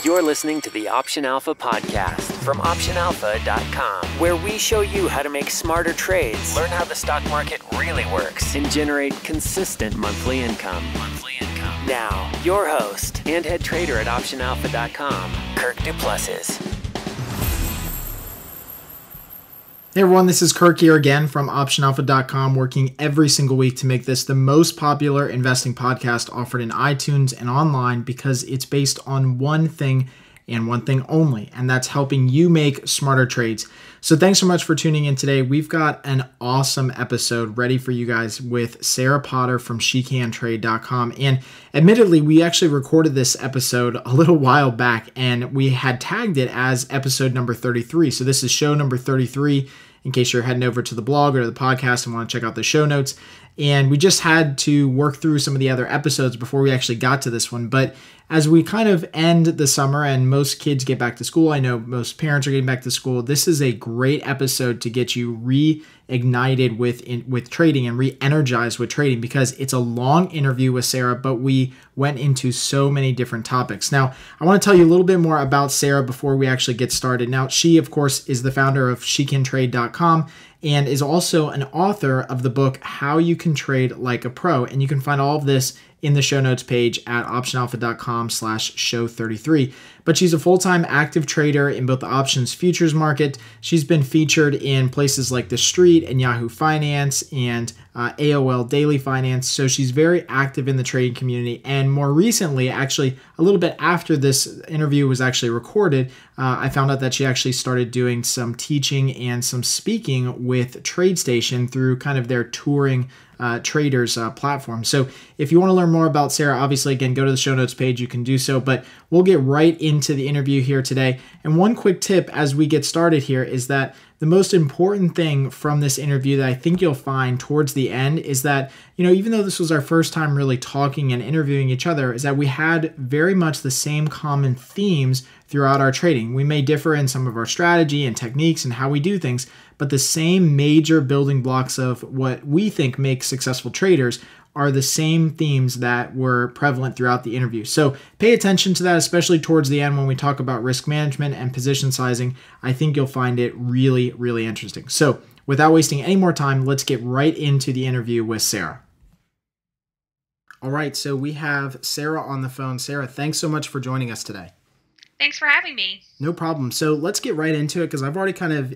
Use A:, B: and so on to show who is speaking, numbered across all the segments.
A: You're listening to the Option Alpha podcast from OptionAlpha.com, where we show you how to make smarter trades, learn how the stock market really works, and generate consistent monthly income. Now, your host and head trader at OptionAlpha.com, Kirk Duplessis.
B: Hey everyone, this is Kirk here again from OptionAlpha.com, working every single week to make this the most popular investing podcast offered in iTunes and online because it's based on one thing and one thing only, and that's helping you make smarter trades. So thanks so much for tuning in today. We've got an awesome episode ready for you guys with Sarah Potter from SheCanTrade.com. And admittedly, we actually recorded this episode a little while back and we had tagged it as episode number 33. So this is show number 33 in case you're heading over to the blog or the podcast and want to check out the show notes. And we just had to work through some of the other episodes before we actually got to this one. But as we kind of end the summer and most kids get back to school, I know most parents are getting back to school, this is a great episode to get you reignited with trading and re-energized with trading because it's a long interview with Sarah, but we went into so many different topics. Now, I want to tell you a little bit more about Sarah before we actually get started. Now, she, of course, is the founder of SheCanTrade.com and is also an author of the book, How You Can Trade Like a Pro. And you can find all of this in the show notes page at optionalpha.com/show33. But she's a full-time active trader in both the options futures market. She's been featured in places like The Street and Yahoo Finance and AOL Daily Finance. So she's very active in the trading community. And more recently, actually a little bit after this interview was actually recorded, I found out that she actually started doing some teaching and some speaking with TradeStation through kind of their touring traders platform. So if you want to learn more about Sarah, obviously, again, go to the show notes page. You can do so, but we'll get right into the interview here today. And one quick tip as we get started here is that the most important thing from this interview that I think you'll find towards the end is that, even though this was our first time really talking and interviewing each other, is that we had very much the same common themes throughout our trading. We may differ in some of our strategy and techniques and how we do things, but the same major building blocks of what we think makes successful traders are the same themes that were prevalent throughout the interview. So pay attention to that, especially towards the end when we talk about risk management and position sizing. I think you'll find it really, really interesting. So without wasting any more time, let's get right into the interview with Sarah. All right, so we have Sarah on the phone. Sarah, thanks so much for joining us today.
C: Thanks for having me.
B: No problem. So let's get right into it because I've already kind of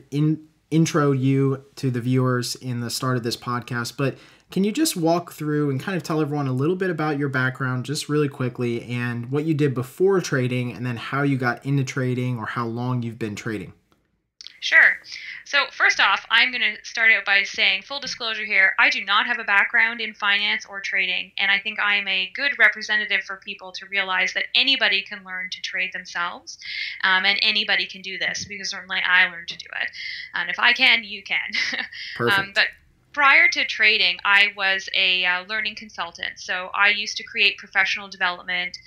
B: introed you to the viewers in the start of this podcast, but can you just walk through and kind of tell everyone a little bit about your background just really quickly and what you did before trading and then how you got into trading or how long you've been trading?
C: Sure. So first off, I'm going to start out by saying, full disclosure here, I do not have a background in finance or trading, and I think I am a good representative for people to realize that anybody can learn to trade themselves, and anybody can do this, because certainly I learned to do it. And if I can, you can.
B: Perfect.
C: But prior to trading, I was a learning consultant. So I used to create professional development,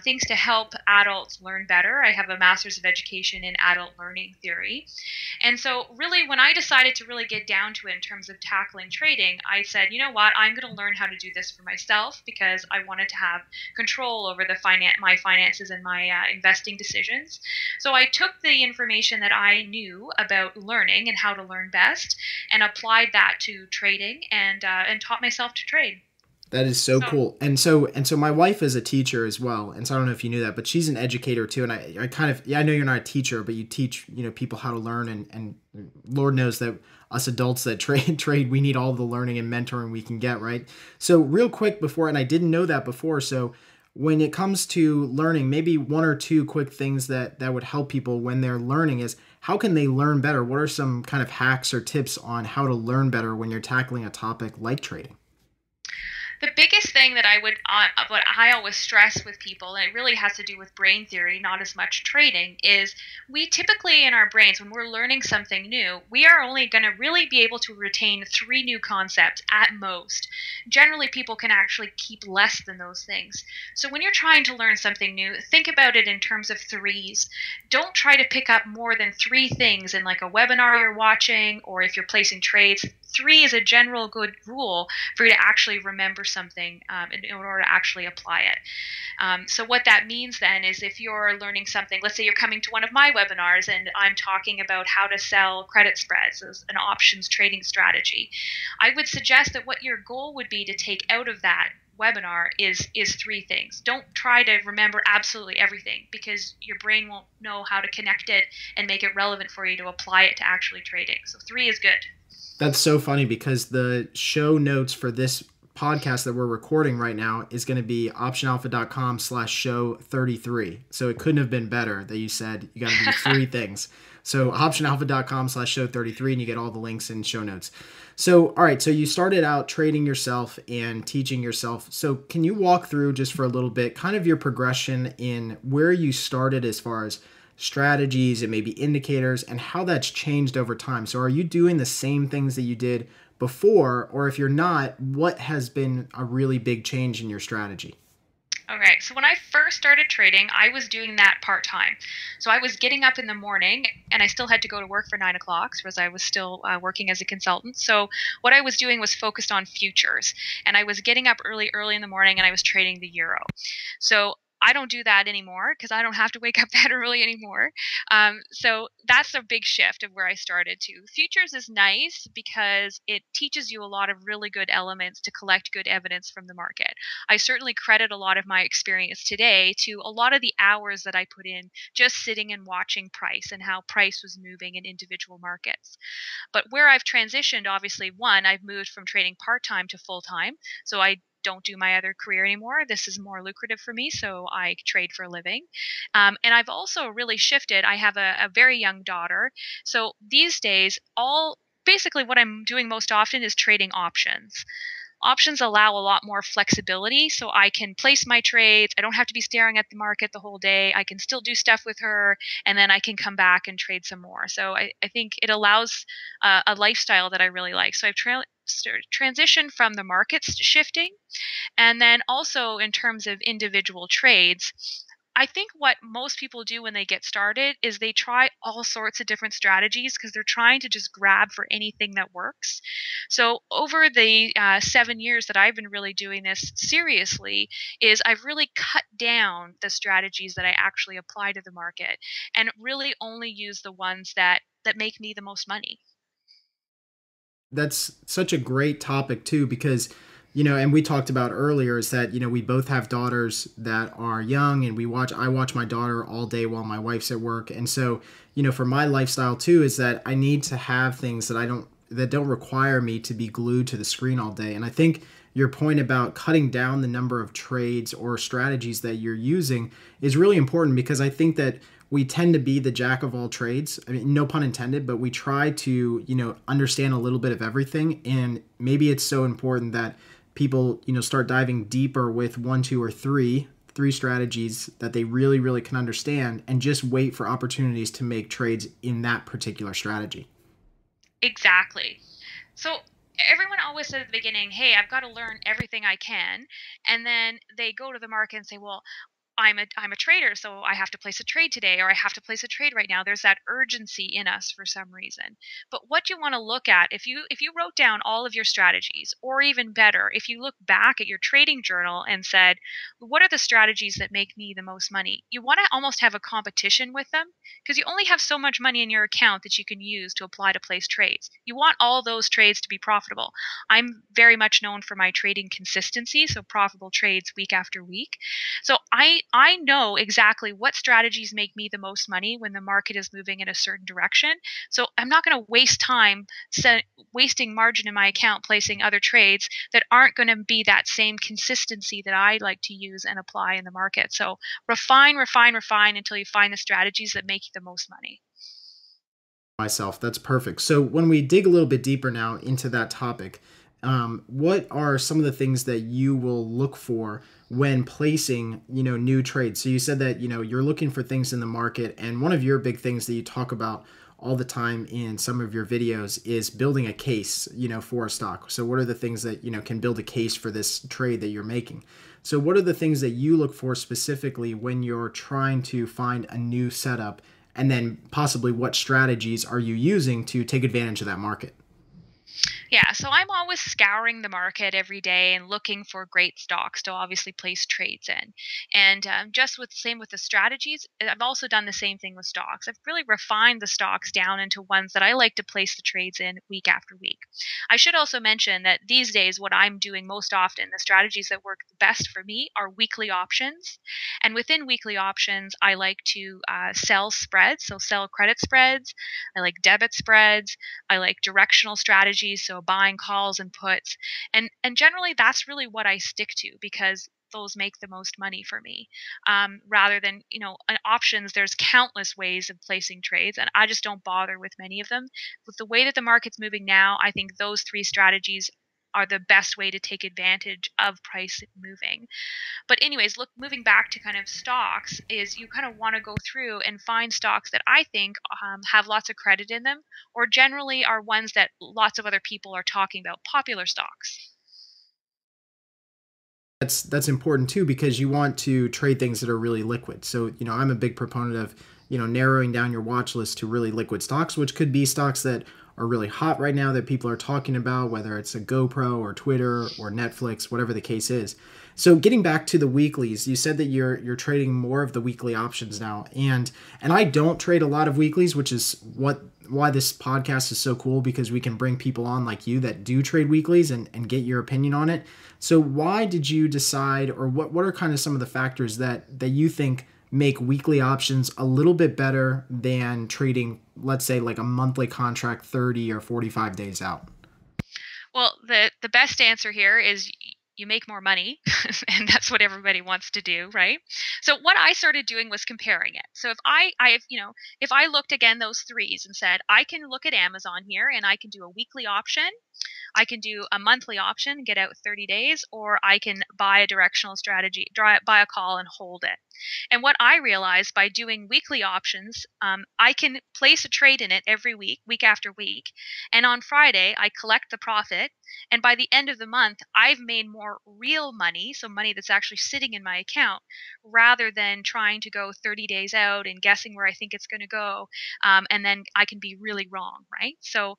C: things to help adults learn better. I have a master's of education in adult learning theory. And so really when I decided to really get down to it in terms of tackling trading, I said, you know what, I'm going to learn how to do this for myself because I wanted to have control over my finances and my investing decisions. So I took the information that I knew about learning and how to learn best and applied that to trading and taught myself to trade.
B: That is so cool. And so my wife is a teacher as well. And so I don't know if you knew that, but she's an educator too. And I know you're not a teacher, but you teach, people how to learn and Lord knows that us adults that trade, we need all the learning and mentoring we can get, right? So real quick before, and I didn't know that before. So when it comes to learning, maybe one or two quick things that would help people when they're learning is how can they learn better? What are some kind of hacks or tips on how to learn better when you're tackling a topic like trading?
C: The biggest thing that what I always stress with people, and it really has to do with brain theory, not as much trading, is we typically in our brains, when we're learning something new, we are only going to really be able to retain 3 new concepts at most. Generally, people can actually keep less than those things. So when you're trying to learn something new, think about it in terms of threes. Don't try to pick up more than 3 things in like a webinar you're watching, or if you're placing trades, 3 is a general good rule for you to actually remember something in order to actually apply it. So what that means then is if you're learning something, let's say you're coming to one of my webinars and I'm talking about how to sell credit spreads as an options trading strategy, I would suggest that what your goal would be to take out of that webinar is 3 things. Don't try to remember absolutely everything, because your brain won't know how to connect it and make it relevant for you to apply it to actually trading. So 3 is good.
B: That's so funny, because the show notes for this podcast that we're recording right now is going to be optionalpha.com/show33. So it couldn't have been better that you said you got to do 3 things. So optionalpha.com/show33, and you get all the links and show notes. So, all right. So you started out trading yourself and teaching yourself. So can you walk through, just for a little bit, kind of your progression in where you started as far as strategies and maybe indicators, and how that's changed over time? So are you doing the same things that you did before, or if you're not, what has been a really big change in your strategy?
C: Okay, so when I first started trading, I was doing that part-time. So I was getting up in the morning, and I still had to go to work for 9 o'clock because I was still working as a consultant. So what I was doing was focused on futures, and I was getting up early in the morning, and I was trading the euro. So I don't do that anymore because I don't have to wake up that early anymore. So that's a big shift of where I started to. Futures is nice because it teaches you a lot of really good elements to collect good evidence from the market. I certainly credit a lot of my experience today to a lot of the hours that I put in just sitting and watching price and how price was moving in individual markets. But where I've transitioned, obviously, one, I've moved from trading part-time to full-time. So I don't do my other career anymore. This is more lucrative for me, so I trade for a living. And I've also really shifted. I have a very young daughter. So these days, basically what I'm doing most often is trading options. Options allow a lot more flexibility, so I can place my trades. I don't have to be staring at the market the whole day. I can still do stuff with her, and then I can come back and trade some more. So I think it allows a lifestyle that I really like. So I've transitioned from the markets shifting, and then also in terms of individual trades, I think what most people do when they get started is they try all sorts of different strategies because they're trying to just grab for anything that works. So over the 7 years that I've been really doing this seriously, is I've really cut down the strategies that I actually apply to the market and really only use the ones that make me the most money.
B: That's such a great topic too, because, and we talked about earlier, is that, we both have daughters that are young, and I watch my daughter all day while my wife's at work. And so, for my lifestyle too, is that I need to have things that don't require me to be glued to the screen all day. And I think your point about cutting down the number of trades or strategies that you're using is really important, because I think that we tend to be the jack of all trades. I mean, no pun intended, but we try to, understand a little bit of everything. And maybe it's so important that people, start diving deeper with 1, 2, or 3 strategies that they really, really can understand, and just wait for opportunities to make trades in that particular strategy.
C: Exactly. So everyone always said at the beginning, hey, I've got to learn everything I can. And then they go to the market and say, well, I'm a trader, so I have to place a trade today, or I have to place a trade right now. There's that urgency in us for some reason. But what you want to look at, if you wrote down all of your strategies, or even better, if you look back at your trading journal and said, what are the strategies that make me the most money? You want to almost have a competition with them, because you only have so much money in your account that you can use to apply to place trades. You want all those trades to be profitable. I'm very much known for my trading consistency, so profitable trades week after week. So I know exactly what strategies make me the most money when the market is moving in a certain direction. So I'm not going to waste time wasting margin in my account placing other trades that aren't going to be that same consistency that I like to use and apply in the market. So refine until you find the strategies that make you the most money.
B: Myself, that's perfect. So when we dig a little bit deeper now into that topic, what are some of the things that you will look for when placing, new trades? So you said that, you're looking for things in the market, and one of your big things that you talk about all the time in some of your videos is building a case, for a stock. So what are the things that, can build a case for this trade that you're making? So what are the things that you look for specifically when you're trying to find a new setup, and then possibly what strategies are you using to take advantage of that market?
C: Yeah, so I'm always scouring the market every day and looking for great stocks to obviously place trades in. And just with same with the strategies, I've also done the same thing with stocks. I've really refined the stocks down into ones that I like to place the trades in week after week. I should also mention that these days, what I'm doing most often, the strategies that work the best for me are weekly options. And within weekly options, I like to sell spreads, so sell credit spreads. I like debit spreads. I like directional strategies, so buying calls and puts. And generally that's really what I stick to because those make the most money for me. Rather than, options, there's countless ways of placing trades, and I just don't bother with many of them. With the way that the market's moving now, I think those three strategies are the best way to take advantage of price moving. But anyways, look, moving back to kind of stocks is you kind of want to go through and find stocks that I think have lots of credit in them, or generally are ones that lots of other people are talking about, popular stocks.
B: That's important too because you want to trade things that are really liquid. So, I'm a big proponent of, narrowing down your watch list to really liquid stocks, which could be stocks that are really hot right now that people are talking about, whether it's a GoPro or Twitter or Netflix, whatever the case is. So getting back to the weeklies, you said that you're trading more of the weekly options now, and I don't trade a lot of weeklies, which is why this podcast is so cool because we can bring people on like you that do trade weeklies and get your opinion on it. So why did you decide, or what are kind of some of the factors that you think make weekly options a little bit better than trading, let's say, like a monthly contract 30 or 45 days out?
C: Well, the best answer here is you make more money, and that's what everybody wants to do, right? So what I started doing was comparing it. So if I looked again those threes and said I can look at Amazon here and I can do a weekly option, I can do a monthly option, get out 30 days, or I can buy a directional strategy, buy a call and hold it. And what I realized by doing weekly options, I can place a trade in it every week, week after week. And on Friday, I collect the profit. And by the end of the month, I've made more real money, so money that's actually sitting in my account, rather than trying to go 30 days out and guessing where I think it's going to go. And then I can be really wrong, right? So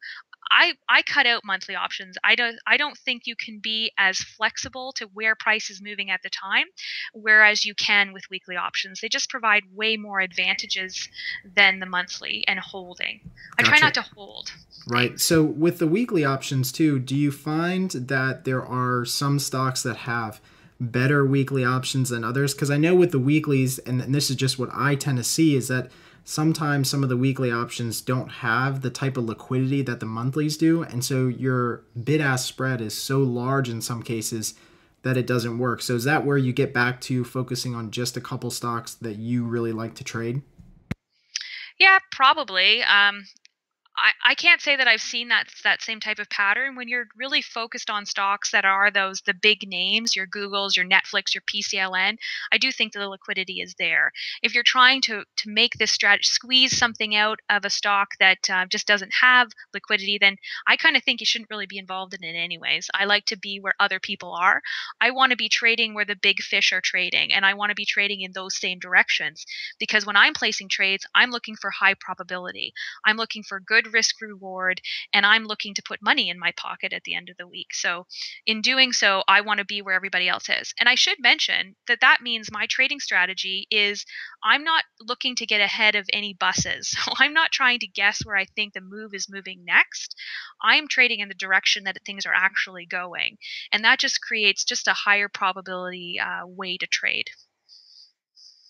C: I cut out monthly options. I don't think you can be as flexible to where price is moving at the time, whereas you can with weekly options. They just provide way more advantages than the monthly and holding. I try not
B: Gotcha.
C: to hold
B: Right.
C: things.
B: So with the weekly options too, do you find that there are some stocks that have better weekly options than others? Because I know with the weeklies, and this is just what I tend to see, is that sometimes some of the weekly options don't have the type of liquidity that the monthlies do. And so your bid-ask spread is so large in some cases that it doesn't work. So is that where you get back to focusing on just a couple stocks that you really like to trade?
C: Yeah, probably. I can't say that I've seen that same type of pattern when you're really focused on stocks that are the big names, your Googles, your Netflix, your PCLN. I do think that the liquidity is there. If you're trying to make this strategy, squeeze something out of a stock that just doesn't have liquidity, then I kind of think you shouldn't really be involved in it anyways. I like to be where other people are. I want to be trading where the big fish are trading, and I want to be trading in those same directions because when I'm placing trades, I'm looking for high probability. I'm looking for good risk reward, and I'm looking to put money in my pocket at the end of the week. So, in doing so, I want to be where everybody else is. And I should mention that that means my trading strategy is I'm not looking to get ahead of any buses. So, I'm not trying to guess where I think the move is moving next. I'm trading in the direction that things are actually going. And that just creates just a higher probability way to trade.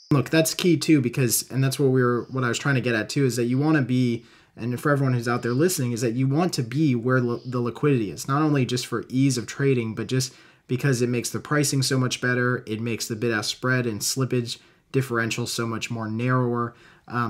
B: Look, that's key too, because, and that's what I was trying to get at too, is that you want to be, and for everyone who's out there listening, is that you want to be where the liquidity is, not only just for ease of trading, but just because it makes the pricing so much better, it makes the bid-ask spread and slippage differential so much more narrower.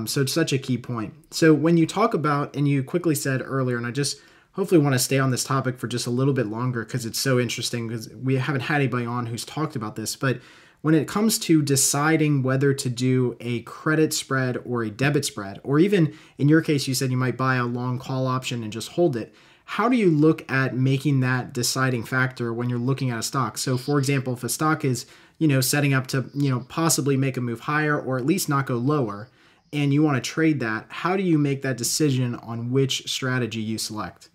B: So it's such a key point. So when you talk about, and you quickly said earlier, and I just hopefully want to stay on this topic for just a little bit longer because it's so interesting, because we haven't had anybody on who's talked about this, but when it comes to deciding whether to do a credit spread or a debit spread, or even in your case, you said you might buy a long call option and just hold it. How do you look at making that deciding factor when you're looking at a stock? So for example, if a stock is, setting up to, possibly make a move higher or at least not go lower, and you want to trade that, how do you make that decision on which strategy you select?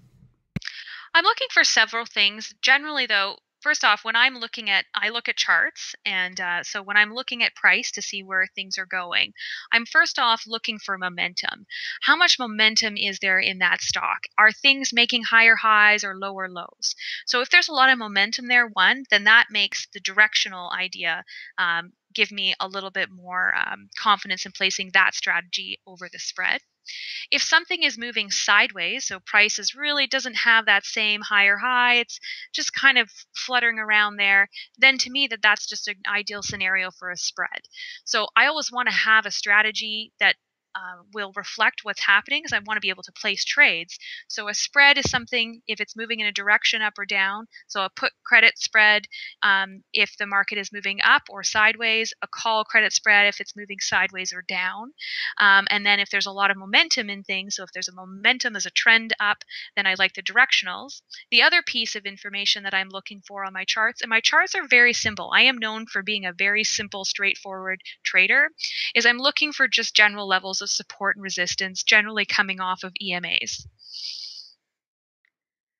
C: I'm looking for several things. Generally, though, first off, I look at charts, and so when I'm looking at price to see where things are going, I'm first off looking for momentum. How much momentum is there in that stock? Are things making higher highs or lower lows? So if there's a lot of momentum there, one, then that makes the directional idea give me a little bit more confidence in placing that strategy over the spread. If something is moving sideways, so prices really doesn't have that same higher high, it's just kind of fluttering around there, then to me that's just an ideal scenario for a spread. So I always want to have a strategy that will reflect what's happening because I want to be able to place trades. So a spread is something if it's moving in a direction up or down. So a put credit spread if the market is moving up or sideways, a call credit spread if it's moving sideways or down. And then if there's a lot of momentum in things, so if there's a momentum as a trend up, then I like the directionals. The other piece of information that I'm looking for on my charts, and my charts are very simple. I am known for being a very simple, straightforward trader, is I'm looking for just general levels of support and resistance, generally coming off of EMAs.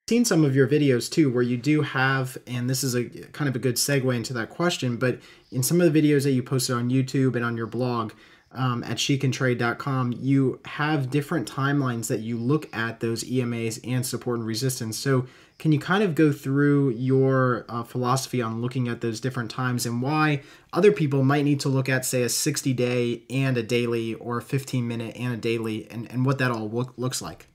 B: Seen some of your videos too where you do have, and this is a kind of a good segue into that question, but in some of the videos that you posted on YouTube and on your blog at shecantrade.com, you have different timelines that you look at those EMAs and support and resistance. So can you kind of go through your philosophy on looking at those different times and why other people might need to look at, say, a 60-day and a daily or a 15-minute and a daily, and what that all looks like?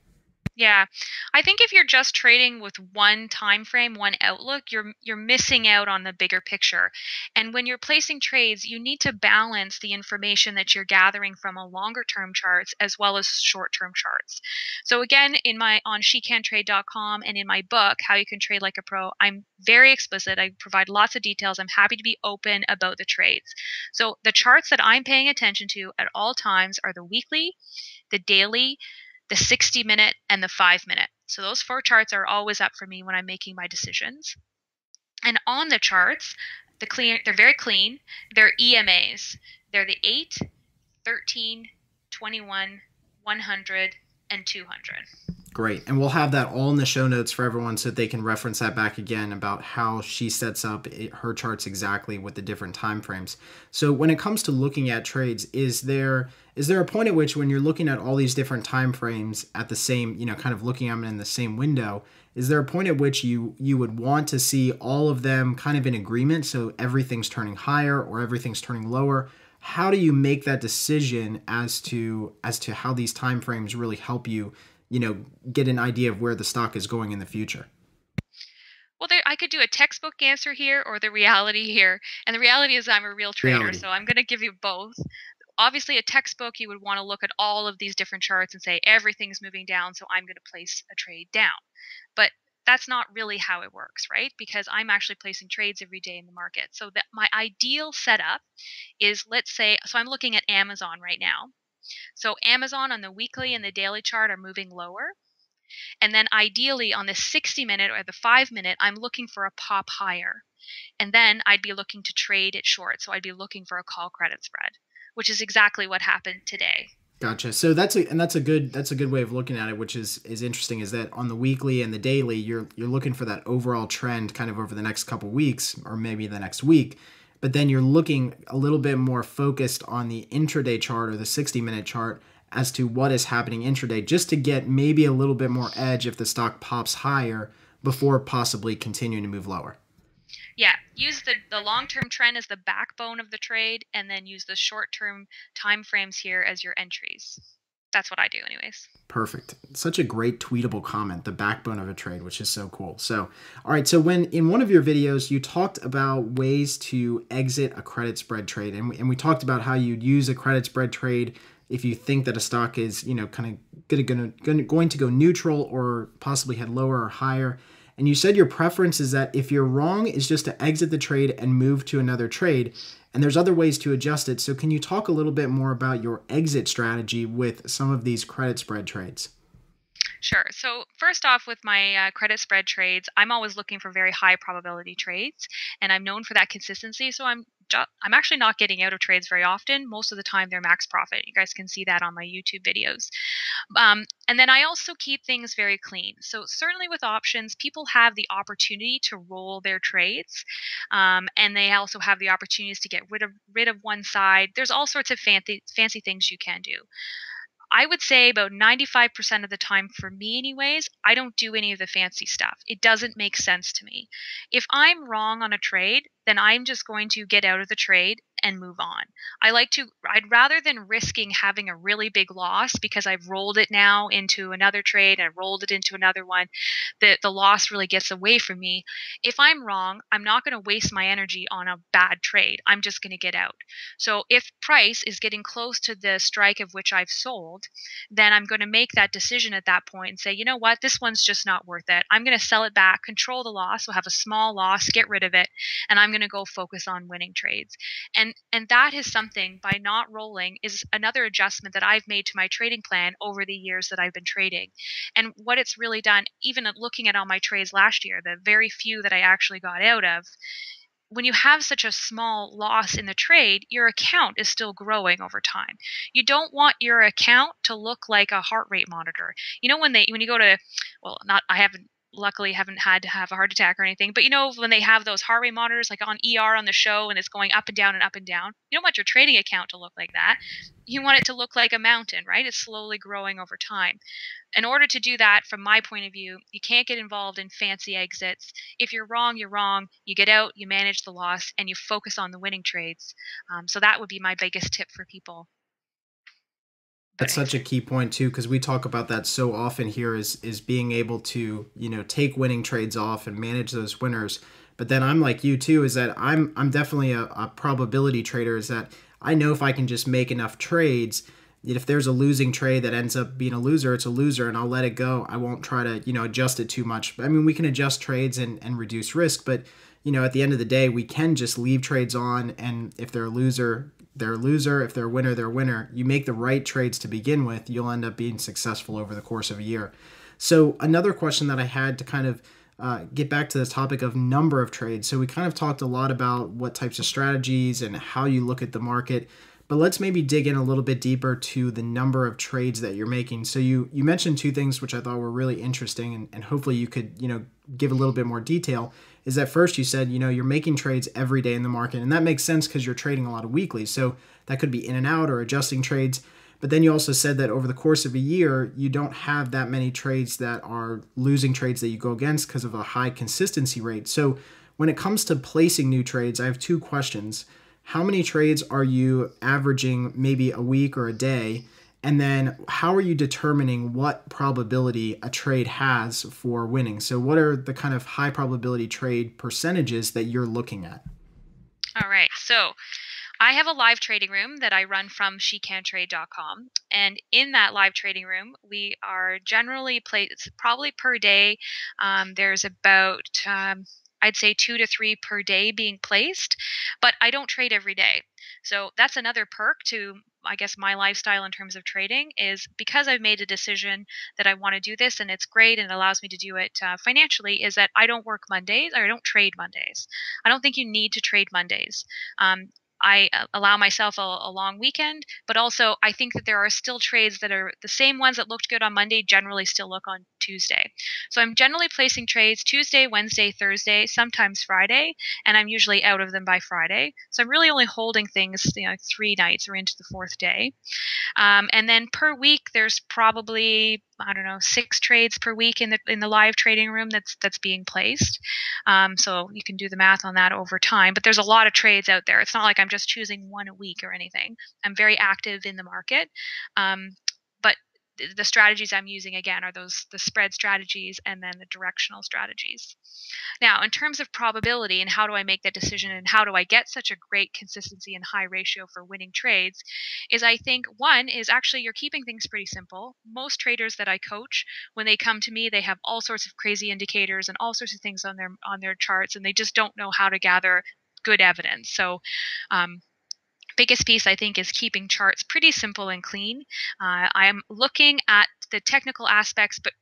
C: Yeah, I think if you're just trading with one time frame, one outlook, you're missing out on the bigger picture. And when you're placing trades, you need to balance the information that you're gathering from a longer term charts as well as short term charts. So again, on shecantrade.com and in my book, How You Can Trade Like a Pro, I'm very explicit. I provide lots of details. I'm happy to be open about the trades. So the charts that I'm paying attention to at all times are the weekly, the daily, the 60-minute, and the 5-minute. So those four charts are always up for me when I'm making my decisions. And on the charts, they're very clean. They're EMAs. They're the 8, 13, 21, 100, and 200.
B: Great. And we'll have that all in the show notes for everyone so that they can reference that back again about how she sets up her charts exactly with the different time frames. So when it comes to looking at trades, is there a point at which when you're looking at all these different time frames at the same, kind of looking at them in the same window, is there a point at which you would want to see all of them kind of in agreement, so everything's turning higher or everything's turning lower? How do you make that decision as to how these time frames really help you get an idea of where the stock is going in the future?
C: Well, I could do a textbook answer here or the reality here. And the reality is I'm a real trader, so I'm going to give you both. Obviously, a textbook, you would want to look at all of these different charts and say everything's moving down, so I'm going to place a trade down. But that's not really how it works, right? Because I'm actually placing trades every day in the market. So that my ideal setup is, let's say, so I'm looking at Amazon right now. So Amazon on the weekly and the daily chart are moving lower. And then ideally on the 60-minute or the 5-minute, I'm looking for a pop higher. And then I'd be looking to trade it short. So I'd be looking for a call credit spread, which is exactly what happened today.
B: Gotcha. So that's a good way of looking at it, which is interesting, is that on the weekly and the daily, you're looking for that overall trend kind of over the next couple weeks or maybe the next week. But then you're looking a little bit more focused on the intraday chart or the 60-minute chart as to what is happening intraday, just to get maybe a little bit more edge if the stock pops higher before possibly continuing to move lower.
C: Yeah, use the long-term trend as the backbone of the trade, and then use the short-term time frames here as your entries. That's what I do anyways.
B: Perfect. Such a great tweetable comment, the backbone of a trade, which is so cool. So, all right. So when in one of your videos, you talked about ways to exit a credit spread trade. And we talked about how you'd use a credit spread trade if you think that a stock is, kind of going to go neutral or possibly head lower or higher. And you said your preference is that if you're wrong, is just to exit the trade and move to another trade. And there's other ways to adjust it. So can you talk a little bit more about your exit strategy with some of these credit spread trades?
C: Sure. So first off, with my credit spread trades, I'm always looking for very high probability trades, and I'm known for that consistency. So I'm I'm actually not getting out of trades very often. Most of the time they're max profit. You guys can see that on my YouTube videos. And then I also keep things very clean. So certainly with options, people have the opportunity to roll their trades, and they also have the opportunities to get rid of one side. There's all sorts of fancy things you can do. I would say about 95% of the time, for me anyways, I don't do any of the fancy stuff. It doesn't make sense to me. If I'm wrong on a trade, then I'm just going to get out of the trade and move on. I'd rather than risking having a really big loss because I've rolled it now into another trade, I rolled it into another one, the loss really gets away from me. If I'm wrong, I'm not going to waste my energy on a bad trade. I'm just going to get out. So if price is getting close to the strike of which I've sold, then I'm going to make that decision at that point and say, you know what, this one's just not worth it. I'm going to sell it back, control the loss, we'll have a small loss, get rid of it, and I'm going to go focus on winning trades. And that is something, by not rolling, is another adjustment that I've made to my trading plan over the years that I've been trading. And what it's really done, even at looking at all my trades last year, the very few that I actually got out of, when you have such a small loss in the trade, your account is still growing over time. You don't want your account to look like a heart rate monitor. You know, when you go to, well, not, I haven't, luckily haven't had to have a heart attack or anything, but you know, when they have those heart rate monitors like on ER on the show and it's going up and down and up and down, you don't want your trading account to look like that. You want it to look like a mountain, right? It's slowly growing over time. In order to do that, from my point of view, you can't get involved in fancy exits. If you're wrong, you're wrong. You get out, you manage the loss, and you focus on the winning trades. So that would be my biggest tip for people.
B: That's such a key point too, because we talk about that so often here is being able to, take winning trades off and manage those winners. But then I'm like you too, is that I'm definitely a probability trader, is that I know if I can just make enough trades, if there's a losing trade that ends up being a loser, it's a loser and I'll let it go. I won't try to, adjust it too much. I mean, we can adjust trades and reduce risk, but at the end of the day, we can just leave trades on, and if they're a loser, they're a loser. If they're a winner, they're a winner. You make the right trades to begin with, you'll end up being successful over the course of a year. So another question that I had to kind of get back to this topic of number of trades. So we kind of talked a lot about what types of strategies and how you look at the market, but let's maybe dig in a little bit deeper to the number of trades that you're making. So you mentioned two things which I thought were really interesting, and hopefully you could give a little bit more detail. Is that first you said you're making trades every day in the market, and that makes sense because you're trading a lot of weekly, so that could be in and out or adjusting trades. But then you also said that over the course of a year, you don't have that many trades that are losing trades that you go against because of a high consistency rate. So when it comes to placing new trades, I have two questions. How many trades are you averaging maybe a week or a day? And then how are you determining what probability a trade has for winning? So what are the kind of high probability trade percentages that you're looking at?
C: All right. So I have a live trading room that I run from shecantrade.com. And in that live trading room, we are generally placed probably per day. There's about, I'd say 2 to 3 per day being placed, but I don't trade every day. So that's another perk to, I guess, my lifestyle in terms of trading, is because I've made a decision that I want to do this and it's great and it allows me to do it financially, is that I don't work Mondays, or I don't trade Mondays. I don't think you need to trade Mondays. I allow myself a long weekend, but also I think that there are still trades that are the same ones that looked good on Monday generally still look on Tuesday. So I'm generally placing trades Tuesday, Wednesday, Thursday, sometimes Friday, and I'm usually out of them by Friday. So I'm really only holding things 3 nights or into the 4th day. And then per week, there's probably, I don't know, 6 trades per week in the live trading room that's being placed. So you can do the math on that over time. But there's a lot of trades out there. It's not like I'm just choosing one a week or anything. I'm very active in the market. But the strategies I'm using, again, are the spread strategies and then the directional strategies. Now, in terms of probability and how do I make that decision and how do I get such a great consistency and high ratio for winning trades, is I think one is actually you're keeping things pretty simple. Most traders that I coach, when they come to me, they have all sorts of crazy indicators and all sorts of things on their charts, and they just don't know how to gather good evidence. So biggest piece, I think, is keeping charts pretty simple and clean. I am looking at the technical aspects, but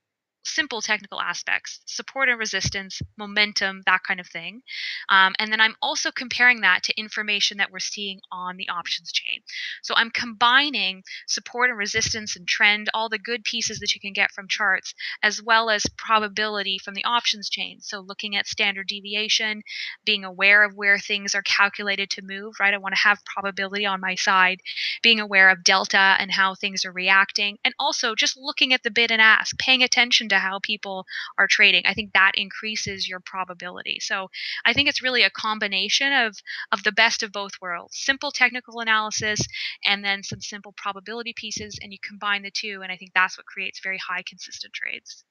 C: simple technical aspects, support and resistance, momentum, that kind of thing. And then I'm also comparing that to information that we're seeing on the options chain. So I'm combining support and resistance and trend, all the good pieces that you can get from charts, as well as probability from the options chain. So looking at standard deviation, being aware of where things are calculated to move, right? I want to have probability on my side, being aware of delta and how things are reacting, and also just looking at the bid and ask, paying attention to how people are trading. I think that increases your probability. So I think it's really a combination of the best of both worlds, simple technical analysis and then some simple probability pieces, and you combine the two, and I think that's what creates very high consistent trades.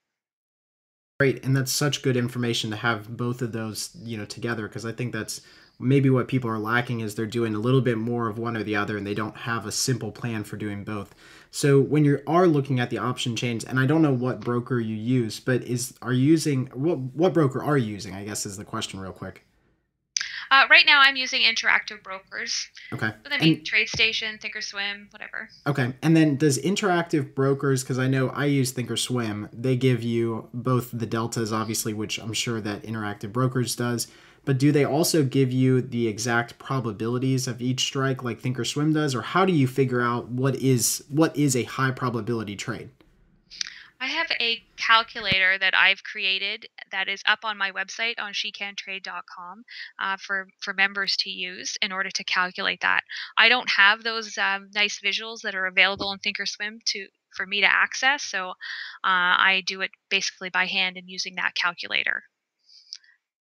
B: Great, and that's such good information to have both of those, together, because I think that's maybe what people are lacking is they're doing a little bit more of one or the other, and they don't have a simple plan for doing both. So when you are looking at the option chains, and I don't know what broker you use, but what broker are you using? I guess is the question, real quick.
C: Right now, I'm using Interactive Brokers.
B: Okay.
C: But I mean, TradeStation, Thinkorswim, whatever.
B: Okay. And then does Interactive Brokers, because I know I use Thinkorswim, they give you both the deltas, obviously, which I'm sure that Interactive Brokers does, but do they also give you the exact probabilities of each strike like Thinkorswim does, or how do you figure out what is a high probability trade?
C: I have a calculator that I've created that is up on my website on shecantrade.com for members to use in order to calculate that. I don't have those nice visuals that are available on Thinkorswim for me to access, so I do it basically by hand and using that calculator.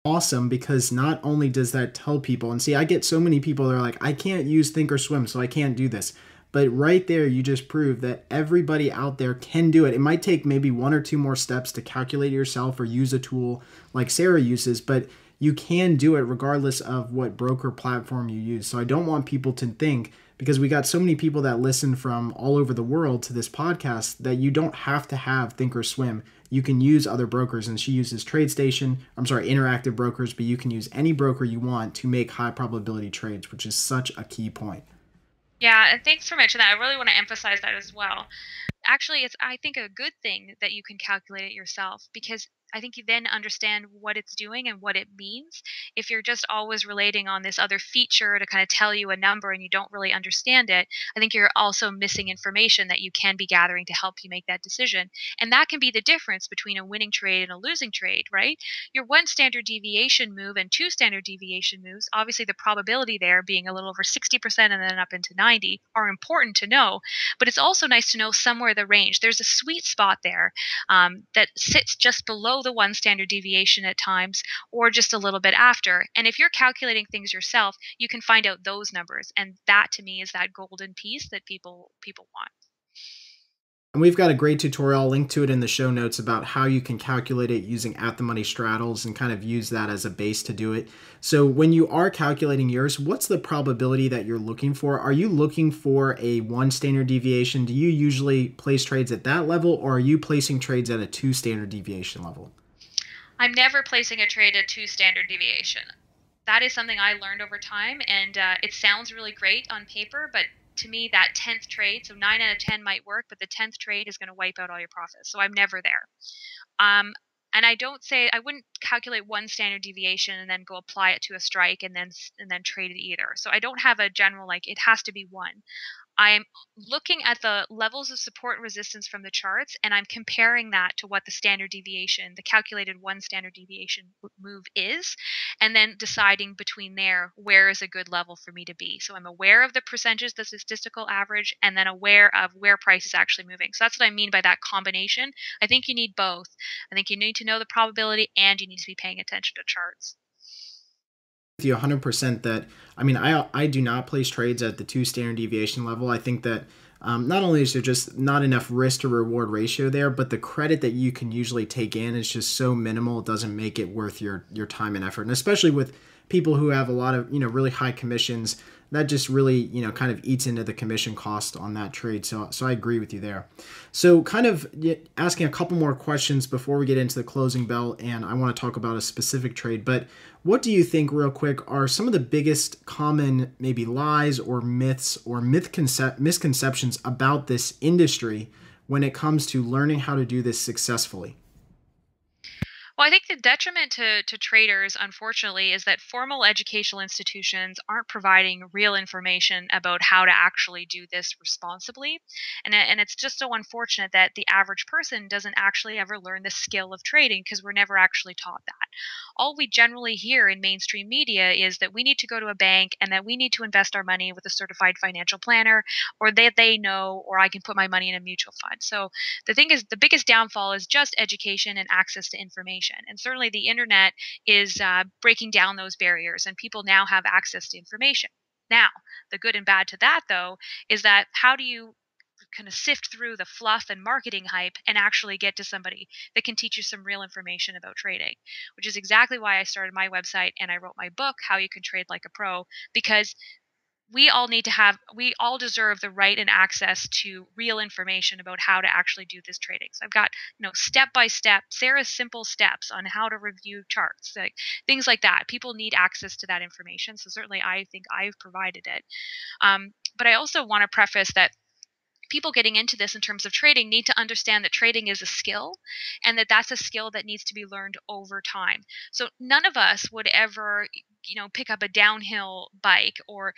B: Awesome, because not only does that tell people, and see, I get so many people that are like, I can't use Thinkorswim, so I can't do this. But right there, you just prove that everybody out there can do it. It might take maybe one or two more steps to calculate it yourself or use a tool like Sarah uses, but you can do it regardless of what broker platform you use. So I don't want people to think, because we got so many people that listen from all over the world to this podcast, that you don't have to have Thinkorswim. You can use other brokers, and she uses Interactive Brokers, but you can use any broker you want to make high probability trades, which is such a key point.
C: Yeah, and thanks for mentioning that. I really want to emphasize that as well. Actually, it's, I think, a good thing that you can calculate it yourself, because I think you then understand what it's doing and what it means. If you're just always relating on this other feature to kind of tell you a number and you don't really understand it, I think you're also missing information that you can be gathering to help you make that decision. And that can be the difference between a winning trade and a losing trade, right? Your one standard deviation move and two standard deviation moves, obviously the probability there being a little over 60% and then up into 90 are important to know, but it's also nice to know somewhere the range. There's a sweet spot there that sits just below the one standard deviation at times, or just a little bit after. And if you're calculating things yourself, you can find out those numbers. And that to me is that golden piece that people want.
B: And we've got a great tutorial, I'll link to it in the show notes, about how you can calculate it using at the money straddles and kind of use that as a base to do it. So when you are calculating yours, what's the probability that you're looking for? Are you looking for a one standard deviation? Do you usually place trades at that level, or are you placing trades at a two standard deviation level?
C: I'm never placing a trade at two standard deviation. That is something I learned over time, and it sounds really great on paper, but to me, that 10th trade, so 9 out of 10 might work, but the 10th trade is going to wipe out all your profits. So I'm never there. And I wouldn't calculate one standard deviation and then go apply it to a strike and then trade it either. So I don't have a general, like, it has to be one. I'm looking at the levels of support and resistance from the charts, and I'm comparing that to what the standard deviation, the calculated one standard deviation move is, and then deciding between there, where is a good level for me to be. So I'm aware of the percentage, the statistical average, and then aware of where price is actually moving. So that's what I mean by that combination. I think you need both. I think you need to know the probability, and you need to be paying attention to charts.
B: With you 100% that, I do not place trades at the two standard deviation level. I think that not only is there just not enough risk to reward ratio there, but the credit that you can usually take in is just so minimal, it doesn't make it worth your time and effort. And especially with people who have a lot of, really high commissions, that just really, kind of eats into the commission cost on that trade. So I agree with you there. So kind of asking a couple more questions before we get into the closing bell, and I want to talk about a specific trade. But what do you think, real quick, are some of the biggest common maybe lies or myths or misconceptions about this industry when it comes to learning how to do this successfully?
C: Well, I think the detriment to traders, unfortunately, is that formal educational institutions aren't providing real information about how to actually do this responsibly. And it's just so unfortunate that the average person doesn't actually ever learn the skill of trading because we're never actually taught that. All we generally hear in mainstream media is that we need to go to a bank and that we need to invest our money with a certified financial planner, or that they know, or I can put my money in a mutual fund. So the thing is, the biggest downfall is just education and access to information. And certainly the internet is breaking down those barriers, and people now have access to information. Now, the good and bad to that, though, is that how do you kind of sift through the fluff and marketing hype and actually get to somebody that can teach you some real information about trading, which is exactly why I started my website and I wrote my book, How You Can Trade Like a Pro, because we all deserve the right and access to real information about how to actually do this trading. So I've got, step by step, Sarah's simple steps on how to review charts, like things like that. People need access to that information. So certainly I think I've provided it. But I also want to preface that people getting into this in terms of trading need to understand that trading is a skill, and that that's a skill that needs to be learned over time. So none of us would ever pick up a downhill bike or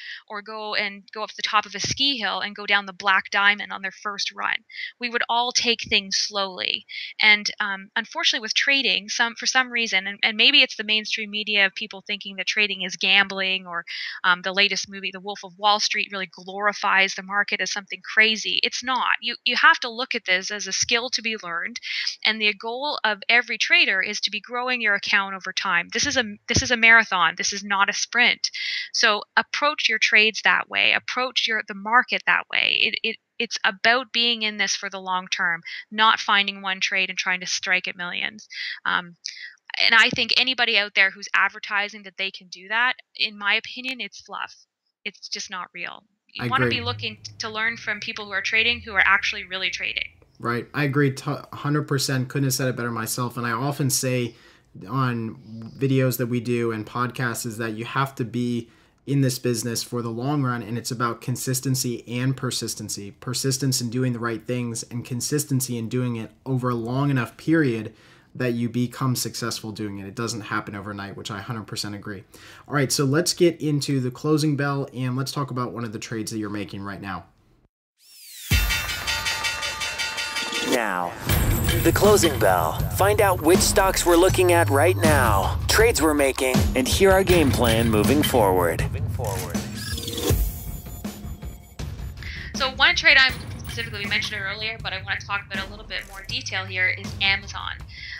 C: go up the top of a ski hill and go down the black diamond on their first run. We would all take things slowly. And unfortunately with trading, for some reason, and maybe it's the mainstream media of people thinking that trading is gambling, or the latest movie, The Wolf of Wall Street, really glorifies the market as something crazy. It's not. You have to look at this as a skill to be learned, and the goal of every trader is to be growing your account over time. This is a marathon. This is not a sprint. So approach your trades that way. Approach the market that way. It's about being in this for the long term, not finding one trade and trying to strike at millions. And I think anybody out there who's advertising that they can do that, in my opinion, it's fluff. It's just not real.
B: I
C: You want to
B: agree.
C: be looking to learn from people who are trading, who are actually really trading.
B: Right. I agree 100%. Couldn't have said it better myself. And I often say on videos that we do and podcasts is that you have to be in this business for the long run, and it's about consistency and persistency. Persistence in doing the right things, and consistency in doing it over a long enough period that you become successful doing it. It doesn't happen overnight, which I 100% agree. All right, so let's get into the closing bell, and let's talk about one of the trades that you're making right now.
A: Now, the closing bell. Find out which stocks we're looking at right now, trades we're making, and hear our game plan moving forward.
C: So one trade we mentioned it earlier, but I want to talk about a little bit more detail here, is Amazon.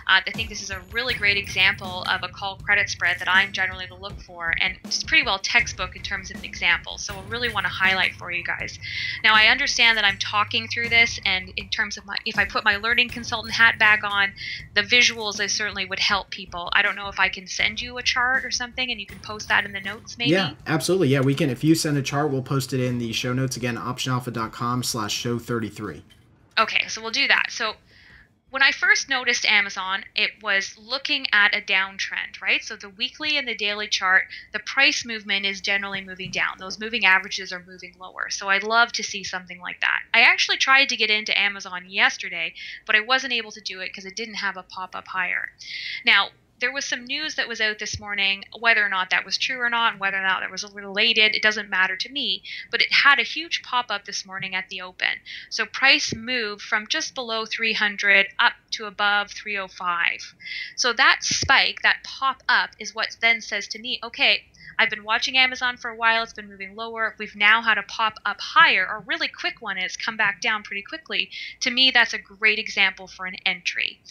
C: I think this is a really great example of a call credit spread that I'm generally to look for, and it's pretty well textbook in terms of an example, so I really want to highlight for you guys. Now, I understand that I'm talking through this, and in terms of if I put my learning consultant hat back on, the visuals, I certainly would help people. I don't know if I can send you a chart or something, and you can post that in the notes, maybe?
B: Yeah, absolutely. Yeah, we can. If you send a chart, we'll post it in the show notes. Again, optionalpha.com/show33.
C: Okay, so we'll do that. So when I first noticed Amazon, it was looking at a downtrend, right? So the weekly and the daily chart, the price movement is generally moving down. Those moving averages are moving lower. So I'd love to see something like that. I actually tried to get into Amazon yesterday, but I wasn't able to do it because it didn't have a pop-up higher. Now, there was some news that was out this morning, whether or not that was true or not, and whether or not that was related, it doesn't matter to me, but it had a huge pop-up this morning at the open. So price moved from just below 300 up to above 305. So that spike, that pop-up, is what then says to me, okay, I've been watching Amazon for a while. It's been moving lower. We've now had a pop up higher, a really quick one, and it's come back down pretty quickly. To me, that's a great example for an entry.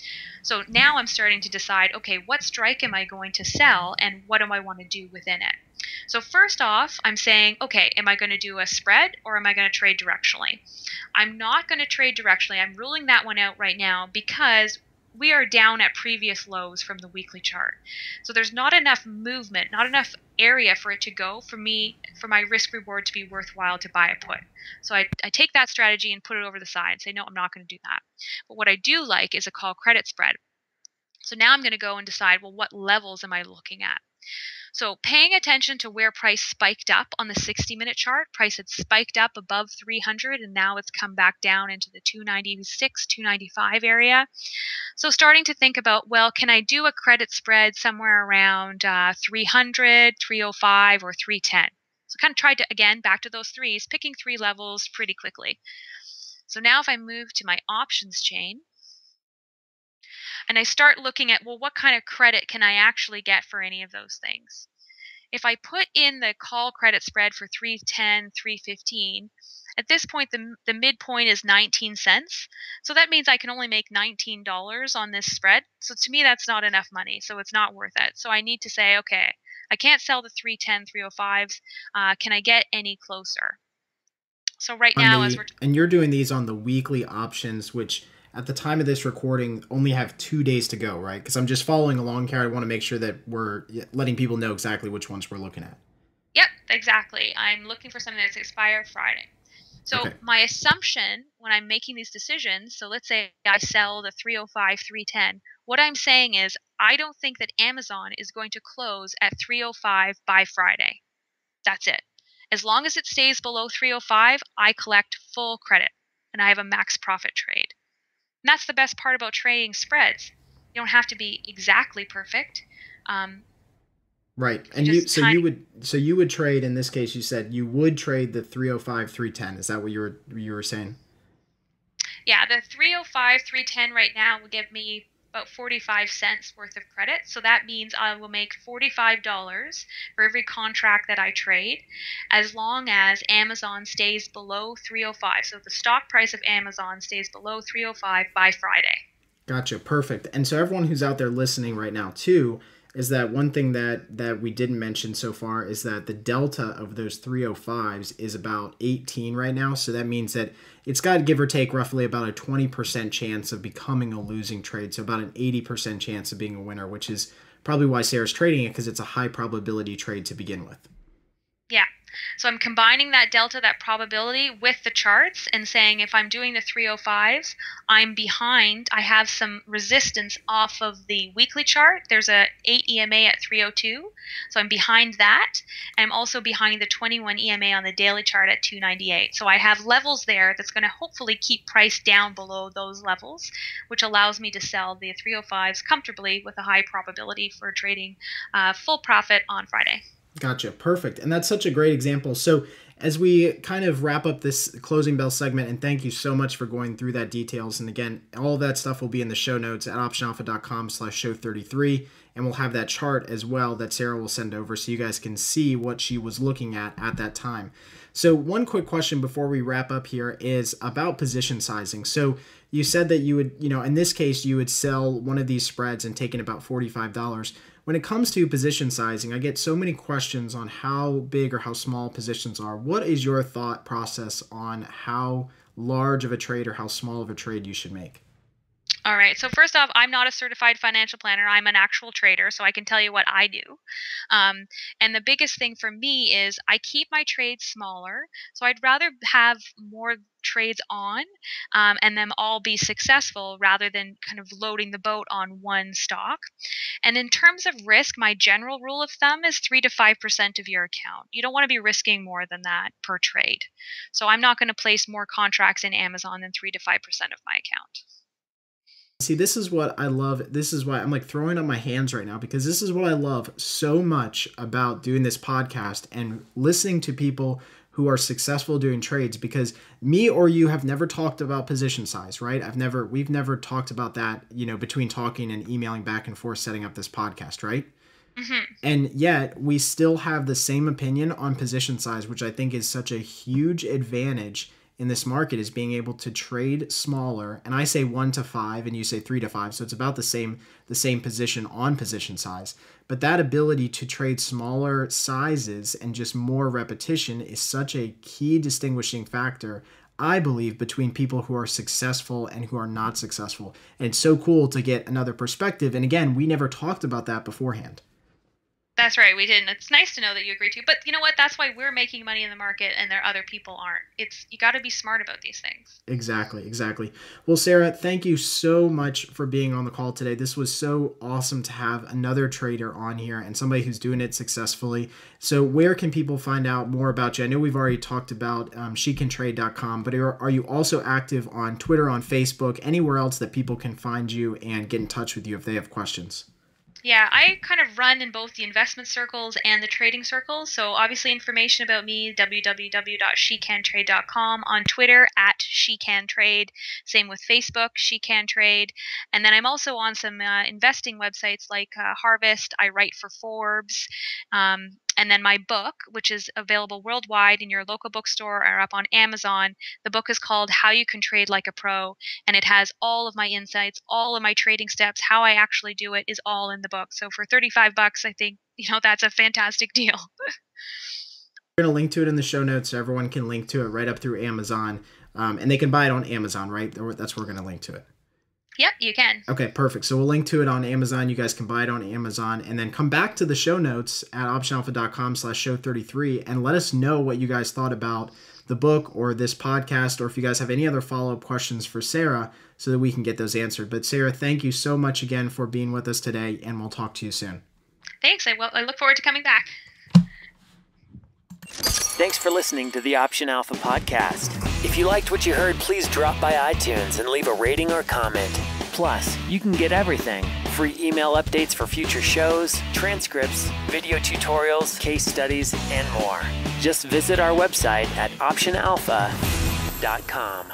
C: So now I'm starting to decide, okay, what strike am I going to sell, and what do I want to do within it? So first off, I'm saying, okay, am I going to do a spread, or am I going to trade directionally? I'm not going to trade directionally. I'm ruling that one out right now because we are down at previous lows from the weekly chart. So there's not enough movement, not enough area for it to go for my risk reward to be worthwhile to buy a put. So I take that strategy and put it over the side and say, no, I'm not going to do that. But what I do like is a call credit spread. So now I'm going to go and decide, well, what levels am I looking at? So paying attention to where price spiked up on the 60-minute chart, price had spiked up above 300 and now it's come back down into the 296, 295 area. So starting to think about, well, can I do a credit spread somewhere around 300, 305, or 310? So kind of tried to, again, back to those threes, picking three levels pretty quickly. So now if I move to my options chain, and I start looking at, well, what kind of credit can I actually get for any of those things? If I put in the call credit spread for 310, 315, at this point, the midpoint is 19 cents. So that means I can only make $19 on this spread. So to me, that's not enough money. So it's not worth it. So I need to say, okay, I can't sell the 310, 305s. Can I get any closer? So right now,
B: and you're doing these on the weekly options, which at the time of this recording only have 2 days to go, right? Because I'm just following along here. I want to make sure that we're letting people know exactly which ones we're looking at.
C: Yep, exactly. I'm looking for something that's expired Friday. So
B: Okay.
C: My assumption when I'm making these decisions, so let's say I sell the 305, 310, what I'm saying is I don't think that Amazon is going to close at 305 by Friday. That's it. As long as it stays below 305, I collect full credit and I have a max profit trade. And that's the best part about trading spreads. You don't have to be exactly perfect.
B: Right. And you would trade, in this case, you said you would trade the 305, 310. Is that what you were saying?
C: Yeah, the 305, 310 right now will give me about 45 cents worth of credit. So that means I will make $45 for every contract that I trade, as long as Amazon stays below 305. So the stock price of Amazon stays below 305 by Friday.
B: Gotcha. Perfect. And so everyone who's out there listening right now too, is that one thing that we didn't mention so far is that the delta of those 305s is about 18 right now. So that means that it's got to give or take roughly about a 20% chance of becoming a losing trade. So about an 80% chance of being a winner, which is probably why Sarah's trading it, because it's a high probability trade to begin with.
C: Yeah. So I'm combining that delta, that probability, with the charts and saying if I'm doing the 305s, I'm behind. I have some resistance off of the weekly chart. There's a 8 EMA at 302. So I'm behind that. And I'm also behind the 21 EMA on the daily chart at 298. So I have levels there that's going to hopefully keep price down below those levels, which allows me to sell the 305s comfortably with a high probability for trading full profit on Friday.
B: Gotcha. Perfect. And that's such a great example. So as we kind of wrap up this closing bell segment, and thank you so much for going through that details. And again, all of that stuff will be in the show notes at optionalpha.com/show33. And we'll have that chart as well that Sarah will send over so you guys can see what she was looking at that time. So one quick question before we wrap up here is about position sizing. So you said that you would, in this case, you would sell one of these spreads and take in about $45. When it comes to position sizing, I get so many questions on how big or how small positions are. What is your thought process on how large of a trade or how small of a trade you should make?
C: All right. So first off, I'm not a certified financial planner. I'm an actual trader, so I can tell you what I do. And the biggest thing for me is I keep my trades smaller. So I'd rather have more trades on and them all be successful rather than kind of loading the boat on one stock. And in terms of risk, my general rule of thumb is 3 to 5% of your account. You don't want to be risking more than that per trade. So I'm not going to place more contracts in Amazon than 3 to 5% of my account.
B: See, this is what I love. This is why I'm like throwing up my hands right now, because this is what I love so much about doing this podcast and listening to people who are successful doing trades, because me or you have never talked about position size, right? We've never talked about that, between talking and emailing back and forth, setting up this podcast, right? Mm-hmm. And yet we still have the same opinion on position size, which I think is such a huge advantage in this market, is being able to trade smaller. And I say 1 to 5 and you say 3 to 5. So it's about the same position on position size. But that ability to trade smaller sizes and just more repetition is such a key distinguishing factor, I believe, between people who are successful and who are not successful. And it's so cool to get another perspective. And again, we never talked about that beforehand.
C: That's right, we didn't. It's nice to know that you agree too. But you know what? That's why we're making money in the market and there other people aren't. You got to be smart about these things.
B: Exactly, exactly. Well, Sarah, thank you so much for being on the call today. This was so awesome to have another trader on here and somebody who's doing it successfully. So where can people find out more about you? I know we've already talked about shecantrade.com, but are you also active on Twitter, on Facebook, anywhere else that people can find you and get in touch with you if they have questions?
C: Yeah, I kind of run in both the investment circles and the trading circles. So obviously information about me, www.shecantrade.com, on Twitter @shecantrade, same with Facebook, shecantrade. And then I'm also on some investing websites like Harvest, I write for Forbes. And then my book, which is available worldwide in your local bookstore or up on Amazon, the book is called How You Can Trade Like a Pro, and it has all of my insights, all of my trading steps, how I actually do it is all in the book. So for $35, I think, that's a fantastic deal.
B: We're going to link to it in the show notes so everyone can link to it right up through Amazon. And they can buy it on Amazon, right? That's where we're going to link to it.
C: Yep, you can.
B: Okay, perfect. So we'll link to it on Amazon. You guys can buy it on Amazon and then come back to the show notes at optionalpha.com/show33 and let us know what you guys thought about the book or this podcast, or if you guys have any other follow-up questions for Sarah so that we can get those answered. But Sarah, thank you so much again for being with us today, and we'll talk to you soon.
C: Thanks. I look forward to coming back.
A: Thanks for listening to the Option Alpha podcast. If you liked what you heard, please drop by iTunes and leave a rating or comment. Plus, you can get everything: free email updates for future shows, transcripts, video tutorials, case studies, and more. Just visit our website at optionalpha.com.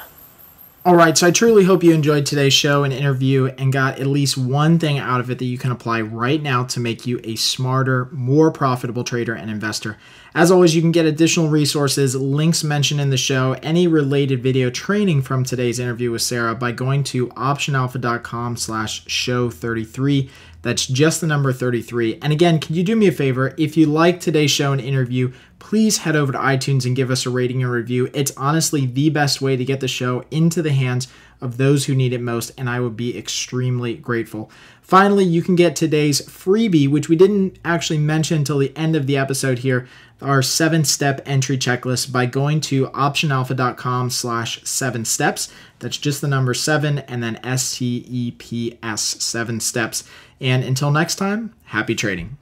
B: All right, so I truly hope you enjoyed today's show and interview and got at least one thing out of it that you can apply right now to make you a smarter, more profitable trader and investor. As always, you can get additional resources, links mentioned in the show, any related video training from today's interview with Sarah by going to optionalpha.com/show33. That's just the number 33. And again, can you do me a favor? If you like today's show and interview, please head over to iTunes and give us a rating and review. It's honestly the best way to get the show into the hands of those who need it most, and I would be extremely grateful. Finally, you can get today's freebie, which we didn't actually mention until the end of the episode here, our 7-step entry checklist, by going to optionalpha.com/7steps. That's just the number 7 and then STEPS, 7 steps. And until next time, happy trading.